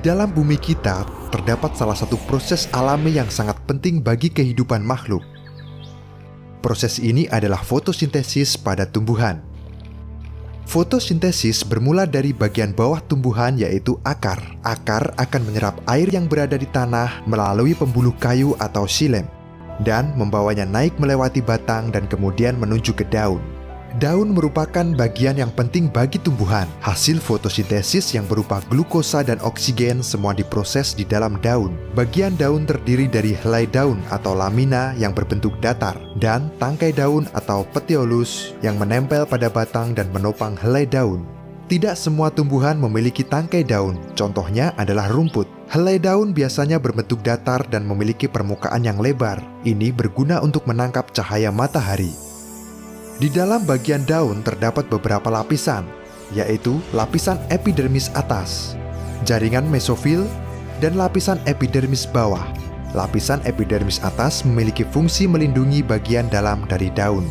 dalam bumi kita terdapat salah satu proses alami yang sangat penting bagi kehidupan makhluk. Proses ini adalah fotosintesis pada tumbuhan. Fotosintesis bermula dari bagian bawah tumbuhan, yaitu akar. Akar akan menyerap air yang berada di tanah melalui pembuluh kayu atau xilem dan membawanya naik melewati batang dan kemudian menuju ke daun. Daun merupakan bagian yang penting bagi tumbuhan. Hasil fotosintesis yang berupa glukosa dan oksigen semua diproses di dalam daun. Bagian daun terdiri dari helai daun atau lamina yang berbentuk datar dan tangkai daun atau petiolus yang menempel pada batang dan menopang helai daun. Tidak semua tumbuhan memiliki tangkai daun. Contohnya adalah rumput. Helai daun biasanya berbentuk datar dan memiliki permukaan yang lebar. Ini berguna untuk menangkap cahaya matahari. Di dalam bagian daun terdapat beberapa lapisan, yaitu lapisan epidermis atas, jaringan mesofil, dan lapisan epidermis bawah. Lapisan epidermis atas memiliki fungsi melindungi bagian dalam dari daun.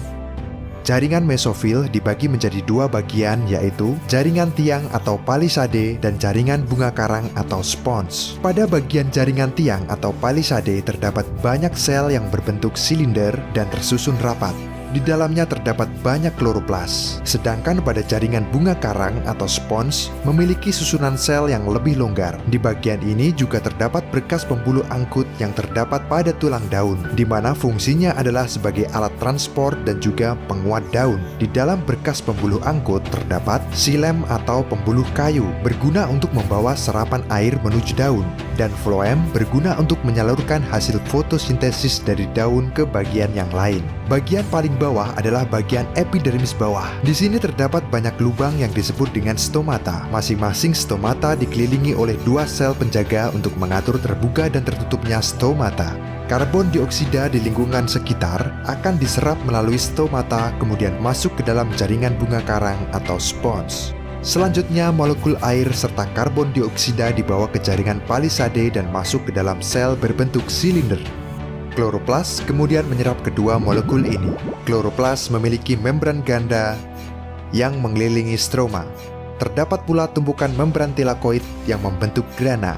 Jaringan mesofil dibagi menjadi dua bagian, yaitu jaringan tiang atau palisade dan jaringan bunga karang atau spons. Pada bagian jaringan tiang atau palisade terdapat banyak sel yang berbentuk silinder dan tersusun rapat. Di dalamnya terdapat banyak kloroplas, sedangkan pada jaringan bunga karang atau spons memiliki susunan sel yang lebih longgar. Di bagian ini juga terdapat berkas pembuluh angkut yang terdapat pada tulang daun, di mana fungsinya adalah sebagai alat transport dan juga penguat daun. Di dalam berkas pembuluh angkut terdapat xilem atau pembuluh kayu, berguna untuk membawa serapan air menuju daun, dan floem berguna untuk menyalurkan hasil fotosintesis dari daun ke bagian yang lain. Bagian paling bawah adalah bagian epidermis bawah. Di sini terdapat banyak lubang yang disebut dengan stomata. Masing-masing stomata dikelilingi oleh dua sel penjaga untuk mengatur terbuka dan tertutupnya stomata. Karbon dioksida di lingkungan sekitar akan diserap melalui stomata, kemudian masuk ke dalam jaringan bunga karang atau spons. Selanjutnya, molekul air serta karbon dioksida dibawa ke jaringan palisade dan masuk ke dalam sel berbentuk silinder. Kloroplas kemudian menyerap kedua molekul ini. Kloroplas memiliki membran ganda yang mengelilingi stroma. Terdapat pula tumpukan membran tilakoid yang membentuk grana.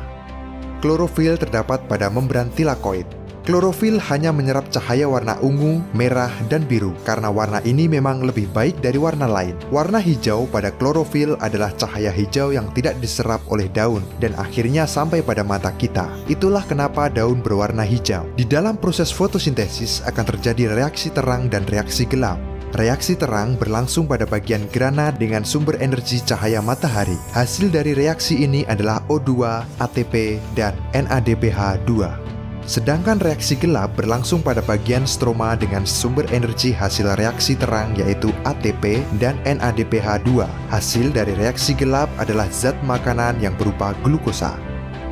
Klorofil terdapat pada membran tilakoid. Klorofil hanya menyerap cahaya warna ungu, merah, dan biru karena warna ini memang lebih baik dari warna lain. Warna hijau pada klorofil adalah cahaya hijau yang tidak diserap oleh daun dan akhirnya sampai pada mata kita. Itulah kenapa daun berwarna hijau. Di dalam proses fotosintesis akan terjadi reaksi terang dan reaksi gelap. Reaksi terang berlangsung pada bagian grana dengan sumber energi cahaya matahari. Hasil dari reaksi ini adalah O2, ATP, dan NADPH2. Sedangkan reaksi gelap berlangsung pada bagian stroma dengan sumber energi hasil reaksi terang, yaitu ATP dan NADPH2. Hasil dari reaksi gelap adalah zat makanan yang berupa glukosa.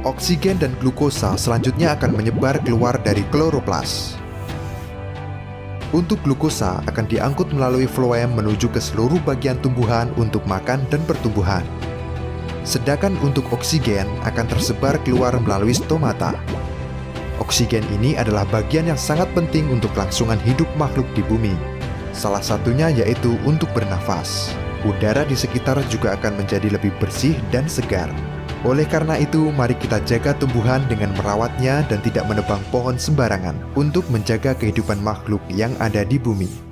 Oksigen dan glukosa selanjutnya akan menyebar keluar dari kloroplas. Untuk glukosa akan diangkut melalui floem menuju ke seluruh bagian tumbuhan untuk makan dan pertumbuhan. Sedangkan untuk oksigen akan tersebar keluar melalui stomata. Oksigen ini adalah bagian yang sangat penting untuk kelangsungan hidup makhluk di bumi. Salah satunya yaitu untuk bernafas. Udara di sekitar juga akan menjadi lebih bersih dan segar. Oleh karena itu, mari kita jaga tumbuhan dengan merawatnya dan tidak menebang pohon sembarangan untuk menjaga kehidupan makhluk yang ada di bumi.